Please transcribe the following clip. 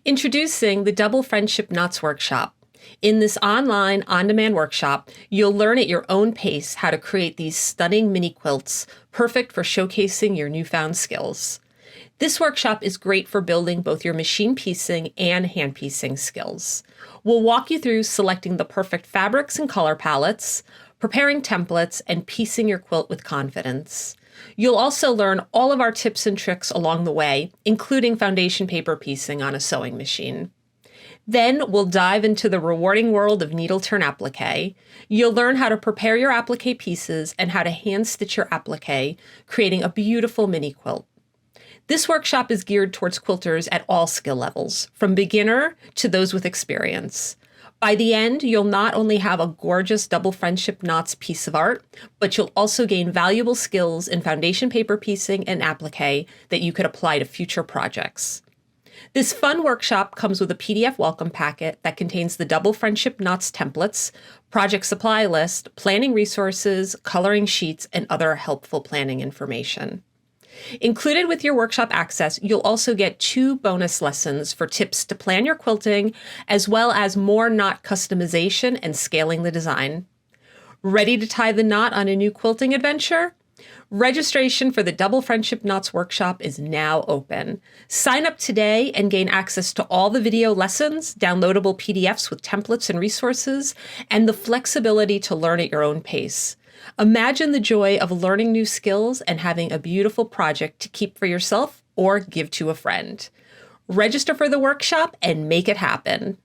Introducing the Double Friendship Knots Workshop. In this online, on-demand workshop, you'll learn at your own pace how to create these stunning mini quilts, perfect for showcasing your newfound skills. This workshop is great for building both your machine piecing and hand piecing skills. We'll walk you through selecting the perfect fabrics and color palettes, preparing templates, and piecing your quilt with confidence. You'll also learn all of our tips and tricks along the way, including foundation paper piecing on a sewing machine. Then we'll dive into the rewarding world of needle turn applique. You'll learn how to prepare your applique pieces and how to hand stitch your applique, creating a beautiful mini quilt. This workshop is geared towards quilters at all skill levels, from beginner to those with experience. By the end, you'll not only have a gorgeous double friendship knots piece of art, but you'll also gain valuable skills in foundation paper piecing and applique that you could apply to future projects. This fun workshop comes with a PDF welcome packet that contains the Double Friendship Knots templates, project supply list, planning resources, coloring sheets, and other helpful planning information. Included with your workshop access, you'll also get 2 bonus lessons for tips to plan your quilting, as well as more knot customization and scaling the design. Ready to tie the knot on a new quilting adventure? Registration for the Double Friendship Knots Workshop is now open. Sign up today and gain access to all the video lessons, downloadable PDFs with templates and resources, and the flexibility to learn at your own pace. Imagine the joy of learning new skills and having a beautiful project to keep for yourself or give to a friend. Register for the workshop and make it happen.